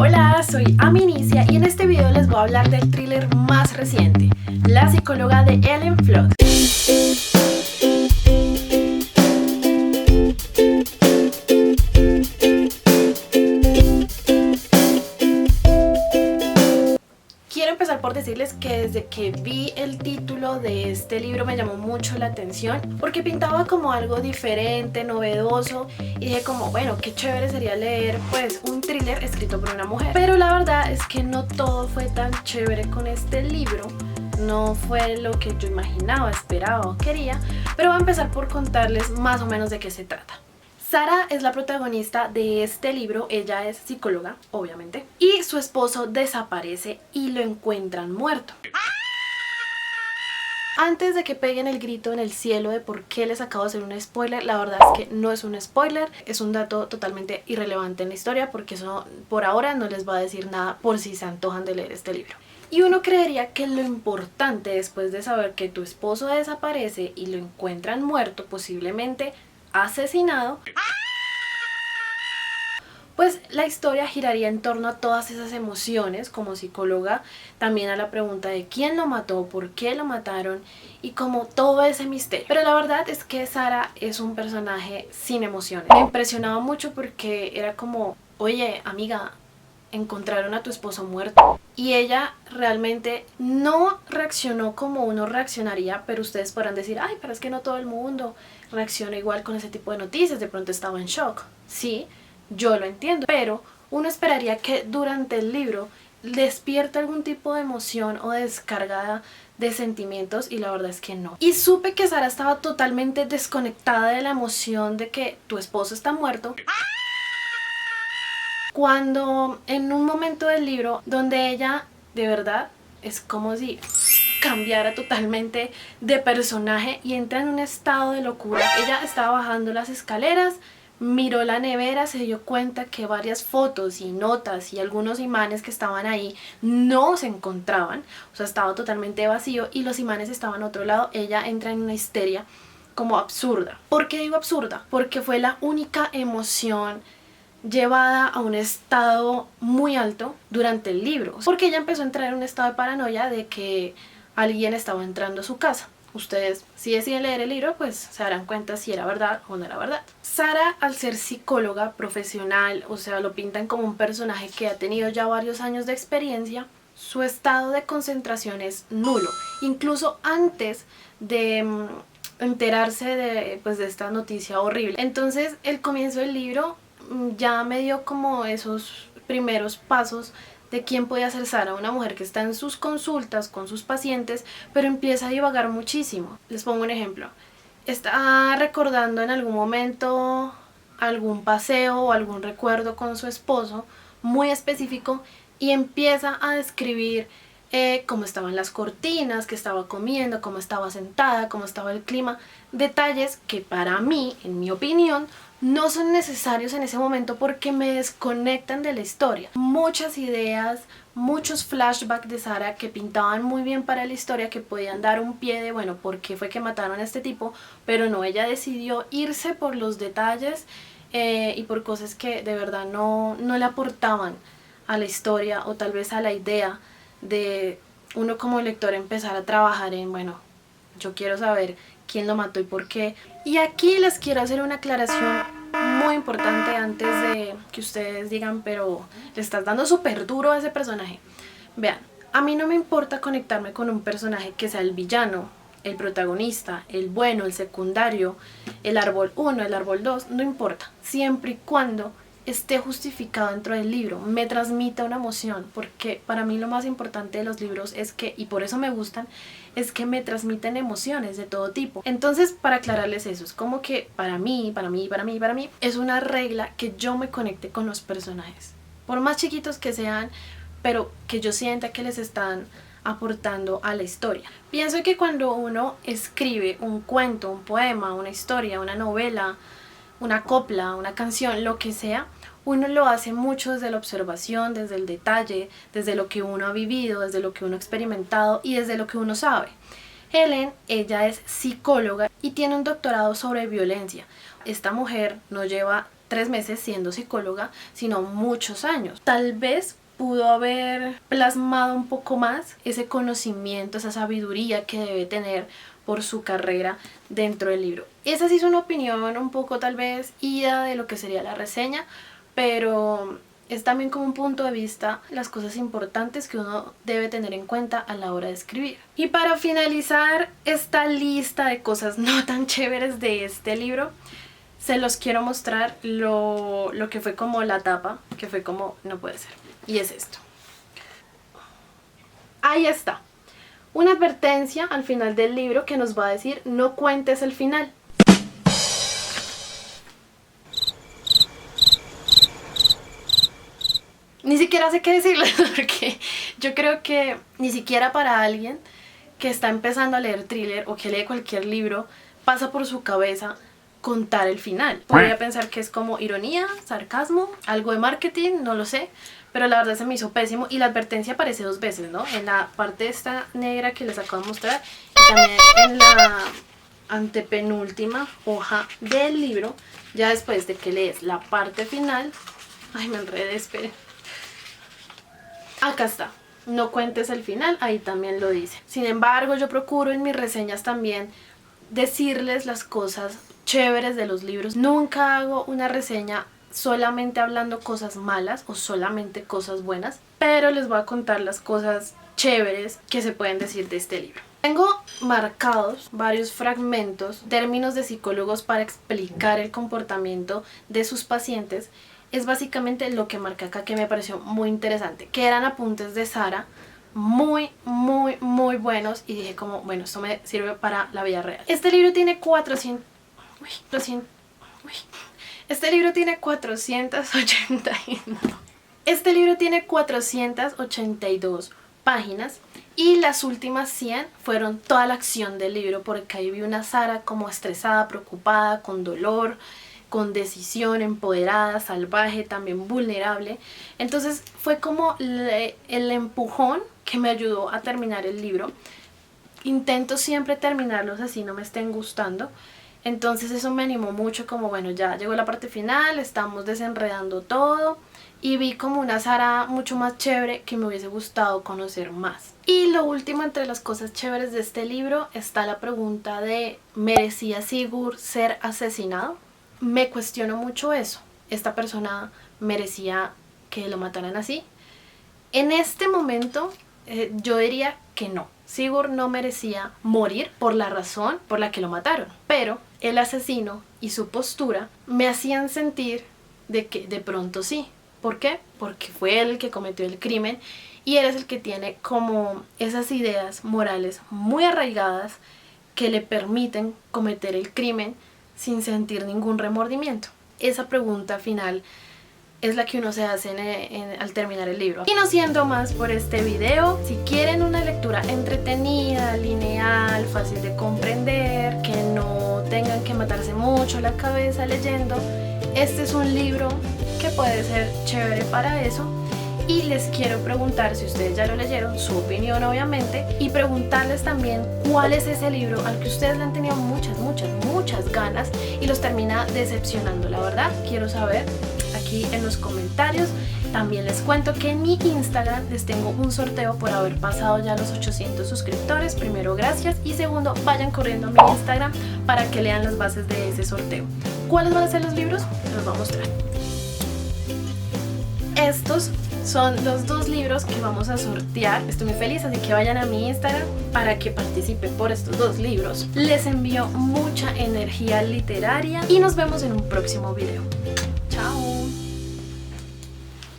Hola, soy Aminicia y en este video les voy a hablar del thriller más reciente, La psicóloga de Ellen Flood. Quiero empezar por decirles que desde que vi el título de este libro me llamó mucho la atención porque pintaba como algo diferente, novedoso, y dije como, bueno, qué chévere sería leer pues un thriller escrito por una mujer. Pero la verdad es que no todo fue tan chévere con este libro, no fue lo que yo imaginaba, esperaba o quería, pero voy a empezar por contarles más o menos de qué se trata. Sara es la protagonista de este libro, ella es psicóloga, obviamente, y su esposo desaparece y lo encuentran muerto. Antes de que peguen el grito en el cielo de por qué les acabo de hacer un spoiler, la verdad es que no es un spoiler, es un dato totalmente irrelevante en la historia porque eso por ahora no les va a decir nada por si se antojan de leer este libro. Y uno creería que lo importante después de saber que tu esposo desaparece y lo encuentran muerto, posiblemente asesinado, pues la historia giraría en torno a todas esas emociones como psicóloga, también a la pregunta de quién lo mató, por qué lo mataron y como todo ese misterio. Pero la verdad es que Sara es un personaje sin emociones. Me impresionaba mucho porque era como, oye amiga, encontraron a tu esposo muerto. Y ella realmente no reaccionó como uno reaccionaría, pero ustedes podrán decir, ay, pero es que no todo el mundo reacciona igual con ese tipo de noticias, de pronto estaba en shock. Sí, yo lo entiendo, pero uno esperaría que durante el libro despierte algún tipo de emoción o descarga de sentimientos y la verdad es que no. Y supe que Sara estaba totalmente desconectada de la emoción de que tu esposo está muerto cuando en un momento del libro donde ella de verdad es como si cambiara totalmente de personaje y entra en un estado de locura. Ella estaba bajando las escaleras, miró la nevera, se dio cuenta que varias fotos y notas y algunos imanes que estaban ahí no se encontraban, o sea, estaba totalmente vacío y los imanes estaban a otro lado. Ella entra en una histeria como absurda. ¿Por qué digo absurda? Porque fue la única emoción llevada a un estado muy alto durante el libro, porque ella empezó a entrar en un estado de paranoia de que alguien estaba entrando a su casa. Ustedes, si deciden leer el libro, pues se darán cuenta si era verdad o no era verdad. Sara, al ser psicóloga profesional, o sea, lo pintan como un personaje que ha tenido ya varios años de experiencia, su estado de concentración es nulo. Incluso antes de enterarse de esta noticia horrible. Entonces, el comienzo del libro ya me dio como esos primeros pasos de quién podía ser Sara, una mujer que está en sus consultas con sus pacientes, pero empieza a divagar muchísimo. Les pongo un ejemplo. Está recordando en algún momento algún paseo o algún recuerdo con su esposo muy específico y empieza a describir cómo estaban las cortinas, qué estaba comiendo, cómo estaba sentada, cómo estaba el clima. Detalles que para mí, en mi opinión, no son necesarios en ese momento porque me desconectan de la historia. Muchas ideas, muchos flashbacks de Sara que pintaban muy bien para la historia, que podían dar un pie de, bueno, ¿por qué fue que mataron a este tipo? Pero no, ella decidió irse por los detalles y por cosas que de verdad no le aportaban a la historia o tal vez a la idea de uno como lector empezar a trabajar en, bueno, yo quiero saber quién lo mató y por qué. Y aquí les quiero hacer una aclaración muy importante antes de que ustedes digan, pero le estás dando súper duro a ese personaje. Vean, a mí no me importa conectarme con un personaje que sea el villano, el protagonista, el bueno, el secundario, el árbol 1, el árbol 2, no importa, siempre y cuando esté justificado dentro del libro, me transmita una emoción, porque para mí lo más importante de los libros es que, y por eso me gustan, es que me transmiten emociones de todo tipo. Entonces, para aclararles eso, es como que para mí, es una regla que yo me conecte con los personajes, por más chiquitos que sean, pero que yo sienta que les están aportando a la historia. Pienso que cuando uno escribe un cuento, un poema, una historia, una novela, una copla, una canción, lo que sea, uno lo hace mucho desde la observación, desde el detalle, desde lo que uno ha vivido, desde lo que uno ha experimentado y desde lo que uno sabe. Ellen, ella es psicóloga y tiene un doctorado sobre violencia. Esta mujer no lleva 3 meses siendo psicóloga, sino muchos años. Tal vez pudo haber plasmado un poco más ese conocimiento, esa sabiduría que debe tener por su carrera dentro del libro. Esa sí es una opinión un poco tal vez ida de lo que sería la reseña, pero es también como un punto de vista las cosas importantes que uno debe tener en cuenta a la hora de escribir. Y para finalizar esta lista de cosas no tan chéveres de este libro, se los quiero mostrar lo que fue como la tapa, que fue como no puede ser. Y es esto. Ahí está. Una advertencia al final del libro que nos va a decir no cuentes el final. Ni siquiera sé qué decirles porque yo creo que ni siquiera para alguien que está empezando a leer thriller o que lee cualquier libro pasa por su cabeza contar el final. Podría pensar que es como ironía, sarcasmo, algo de marketing, no lo sé, pero la verdad se me hizo pésimo y la advertencia aparece 2 veces, ¿no? En la parte esta negra que les acabo de mostrar y también en la antepenúltima hoja del libro, ya después de que lees la parte final. Ay, me enredé, esperen. Acá está, no cuentes el final, ahí también lo dice. Sin embargo, yo procuro en mis reseñas también decirles las cosas chéveres de los libros. Nunca hago una reseña solamente hablando cosas malas o solamente cosas buenas, pero les voy a contar las cosas chéveres que se pueden decir de este libro. Tengo marcados varios fragmentos, términos de psicólogos para explicar el comportamiento de sus pacientes. Es básicamente lo que marca acá, que me pareció muy interesante, que eran apuntes de Sara, muy buenos, y dije como, bueno, esto me sirve para la vida real. Este libro tiene 400... Este libro tiene 481. Este libro tiene 482 páginas y las últimas 100 fueron toda la acción del libro, porque ahí vi una Sara como estresada, preocupada, con dolor, con decisión, empoderada, salvaje, también vulnerable. Entonces fue como el empujón que me ayudó a terminar el libro. Intento siempre terminarlos así no me estén gustando. Entonces eso me animó mucho, como bueno, ya llegó la parte final, estamos desenredando todo. Y vi como una Sara mucho más chévere que me hubiese gustado conocer más. Y lo último, entre las cosas chéveres de este libro, está la pregunta de ¿merecía Sigurd ser asesinado? Me cuestiono mucho eso. ¿Esta persona merecía que lo mataran así? En este momento yo diría que no. Sigurd no merecía morir por la razón por la que lo mataron. Pero el asesino y su postura me hacían sentir de que de pronto sí. ¿Por qué? Porque fue él el que cometió el crimen y él es el que tiene como esas ideas morales muy arraigadas que le permiten cometer el crimen sin sentir ningún remordimiento. Esa pregunta final es la que uno se hace al terminar el libro. Y no siendo más por este video, si quieren una lectura entretenida, lineal, fácil de comprender, que no tengan que matarse mucho la cabeza leyendo, este es un libro que puede ser chévere para eso. Y les quiero preguntar, si ustedes ya lo leyeron, su opinión obviamente, y preguntarles también cuál es ese libro al que ustedes le han tenido muchas ganas y los termina decepcionando. La verdad, quiero saber aquí en los comentarios. También les cuento que en mi Instagram les tengo un sorteo por haber pasado ya los 800 suscriptores. Primero, gracias, y segundo, vayan corriendo a mi Instagram para que lean las bases de ese sorteo. ¿Cuáles van a ser los libros? Los voy a mostrar. Estos son los 2 libros que vamos a sortear. Estoy muy feliz, así que vayan a mi Instagram para que participen por estos 2 libros. Les envío mucha energía literaria y nos vemos en un próximo video. Chao.